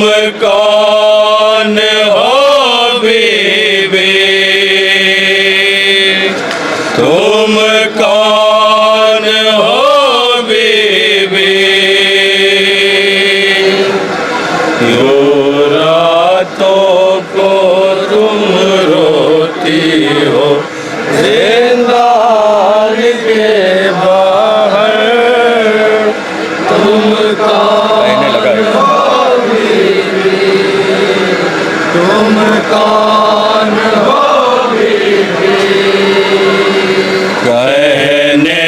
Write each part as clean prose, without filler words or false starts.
कौन हो बीबी, तुम कौन हो बीबी, क्यों रातों को तुम रोती हो जिंदान के बाहर, तुम कौन हो बीबी, तुम कौन हो बीबी। कहने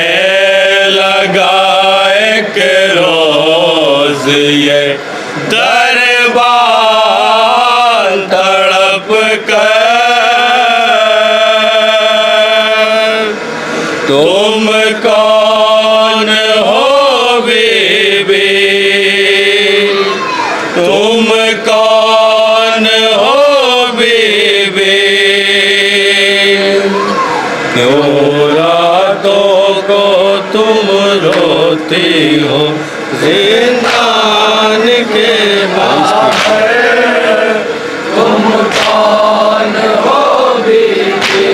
लगा एक रोज ये दरबार तड़प कर, तुम कौन हो बीबी, तुम कौन हो बीबी, क्यों रातों को तुम रोती हो जिंदान के बाहर, तुम कौन हो बीबी,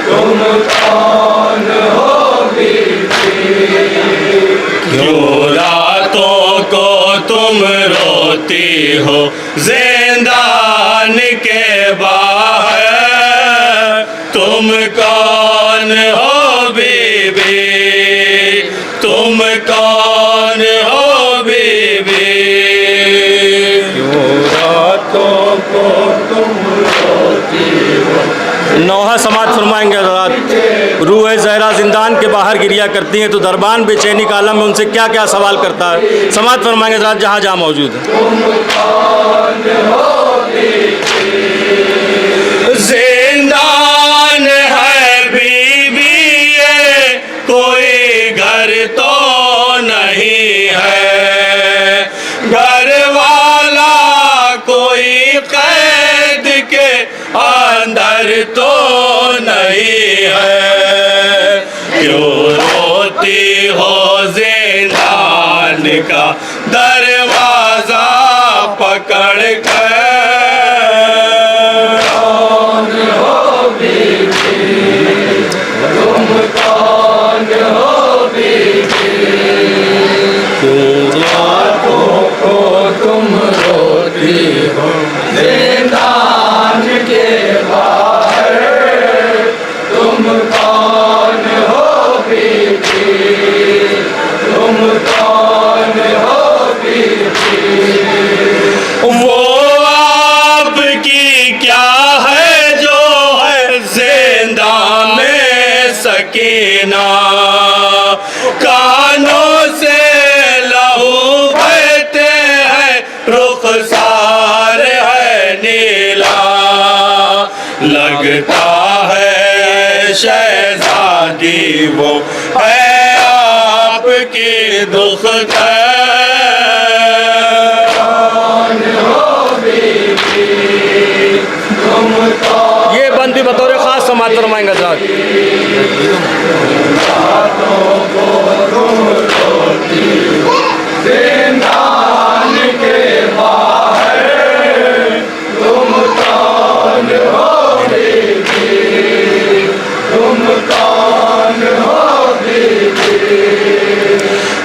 तुम कौन हो बीबी, क्यों रातों को तुम रोती हो जिंदान के बाहर, तुम कौन हो बीबी, तुम कौन हो बीबी, क्यों रातों को तुम रोती हो। नौहा समाज फरमाएंगे हज़रात, रूह ज़हरा जिंदान के बाहर गिरिया करती हैं तो दरबान बेचैनी का आलम में उनसे क्या क्या सवाल करता है। समाज फरमाएंगे हज़रात जहाँ जहाँ मौजूद है। जिंदान है बीबी ये कोई घर तो नहीं है, घर वाला कोई कैद के अंदर तो नहीं है, क्यों रोती हो जिंदान का दरवाजा पकड़ कर, कौन हो बीबी, तुम कौन हो बीबी, क्यों रातों को तुम रोती हो जिंदान के बाहर, तुम कौन हो बीबी, तुम कौन हो बीबी। वो आपकी क्या है जो है जिंदा में सकीना, कानों से लहू बहते हैं रुखसार है नीला, लगता है शहजादी वो है आपकी दुख ये बंद भी बतौर खास समाज फरमाएंगे हज़रात। जिंदान के बाहर तुम कौन हो बीबी, तुम कौन हो बीबी,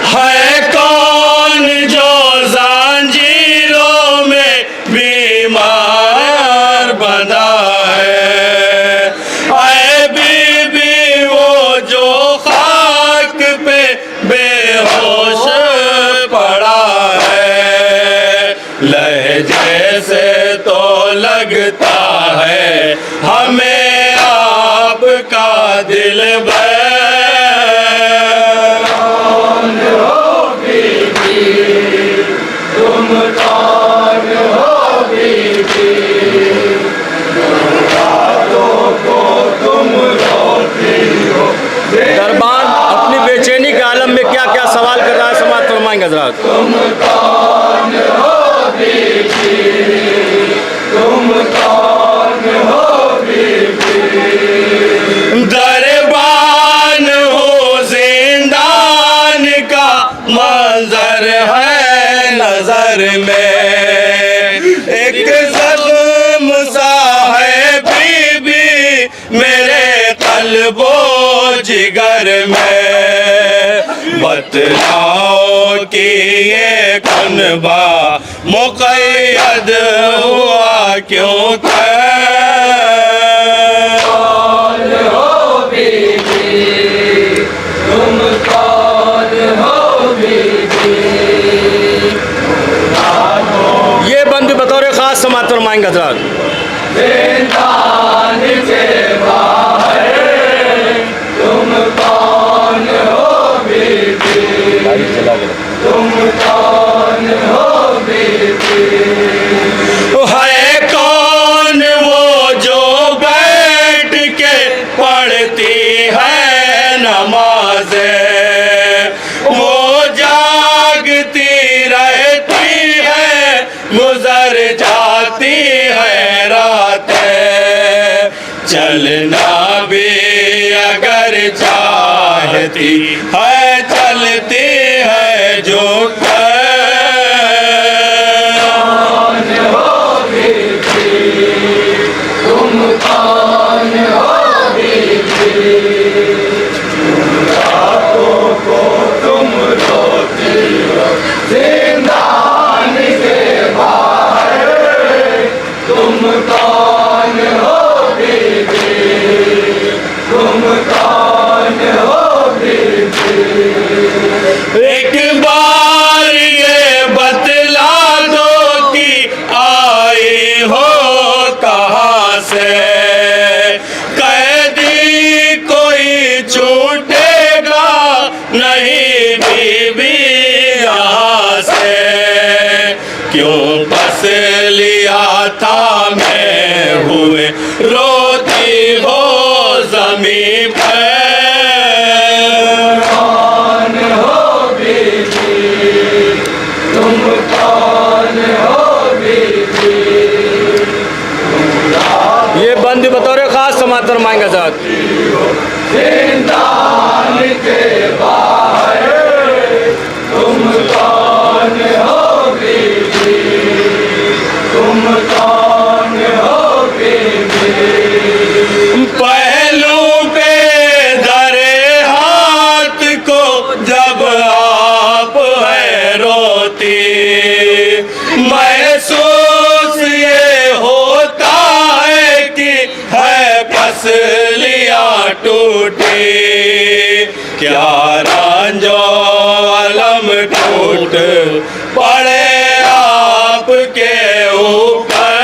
है कौन जो जंजीरों में बीमार बंधा है, ऐ बीबी वो जो खाक पे बेहोश पड़ा है, लहजे से तो लगता है हमें आपका दिल कौन हो बीबी, तुम कौन हो बीबी, रातों को तुम रोती हो। दरबान अपनी बेचैनी के आलम में क्या क्या सवाल कर रहा है समाज फरमाएंगे हज़रात। तुम कौन हो बीबी, तुम कौन हो बीबी, दरबान हो जिंदान का मंजर है नजर जिगर में, एक जख्म सा है बीबी मेरे कल्बो जिगर में। बतलाओ कि ये कुनबा मुक़य्यद हुआ क्यों ये बंद बतौर ख़ास समाअत फरमाएंगे हज़रात। तुम कौन हो बीबी, तुम कौन हो बीबी। है कौन वो जो बैठ के पढ़ती है नमाज़े, वो जागती रहती है गुजर जाती है रातें। चलना भी अगर चाहती है चलती है जो कौन हो बीबी, तुम कौन हो बीबी। रातों को तुम रोती हो जिंदान के बाहर, तुम कौन हो बीबी, तुम कौन हो बीबी। एक बार ये बतला दो कि आई हो कहाँ से, कैदी कोई छूटेगा नहीं बीबी यहाँ से। क्यों बस लिया था मैं हुए रोती हो ज़मीं पर। कौन हो बीबी, तुम कौन हो बीबी। ये बंद बतौर ख़ास समाअत फरमाएंगे हज़रात। जिंदान के बाहर तुम कौन हो बीबी, तुम कौन हो बीबी। पहलू पे धरे हाथ को जब आप है रोती, महसूस ये होता है कि है फसलियाँ टूटी। क्या रांझो अलम टूट पड़े आपके ऊपर।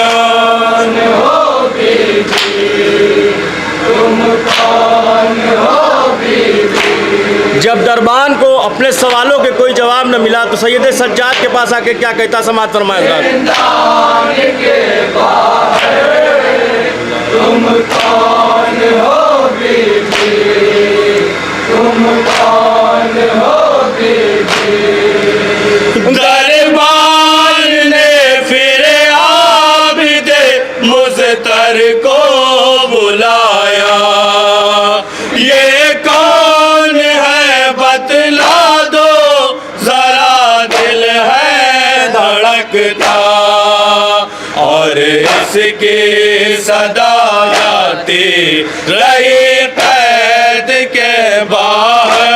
कौन हो बीबी, तुम कौन हो बीबी। जब दरबान को अपने सवालों के कोई जवाब न मिला तो सैयद सज्जाद के पास आके क्या कहता समाअत फरमाएं हज़रात। जिंदान के बाहर तुम कौन हो बीबी, तुम कौन हो बीबी। दरबार ने फिर आबिदे मुज़तर को बुलाया, ये कौन है बतला दो जरा दिल है धड़कता। और इसकी सदा आती रही कैद के बाहर।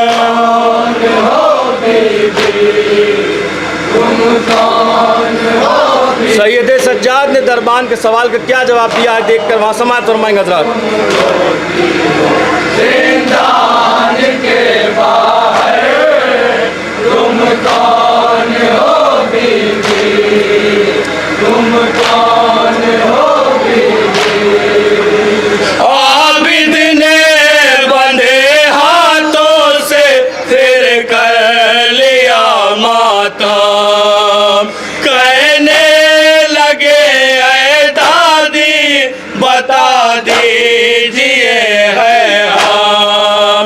कौन हो बीबी, तुम कौन हो बीबी। सैयद सज्जाद ने दरबान के सवाल का क्या जवाब दिया है देखकर वहाँ समाअत फरमाएंगे हज़रात। जिंदान के बाहर तुम कौन हो बीबी, तुम कौन हो बीबी। आबिद ने बंधे हाथों से फिर कर लिया मातम, कहने लगे ऐ दादी बता दीजिए है हम।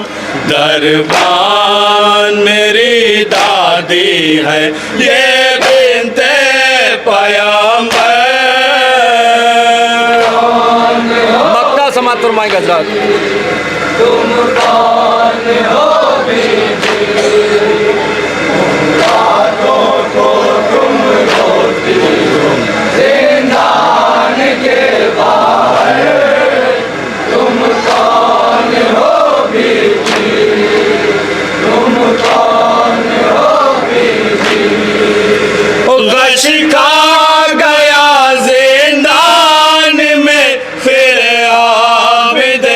दरबान मेरी दादी है ये बिनते पैगंबर। मक्का समाअत फरमाएंगे हज़रात। तुम कौन गश खा गया जिंदान में फिर आबिद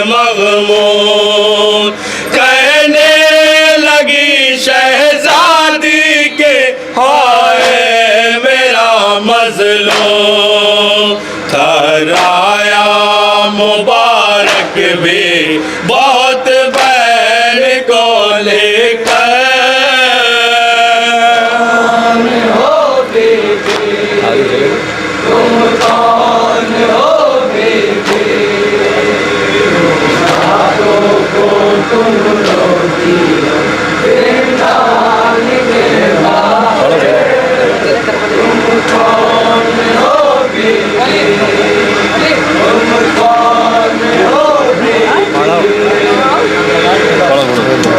मग़मूम कहने लगी शहजादी के हाय मेरा मज़लूम थराया मुबारक भी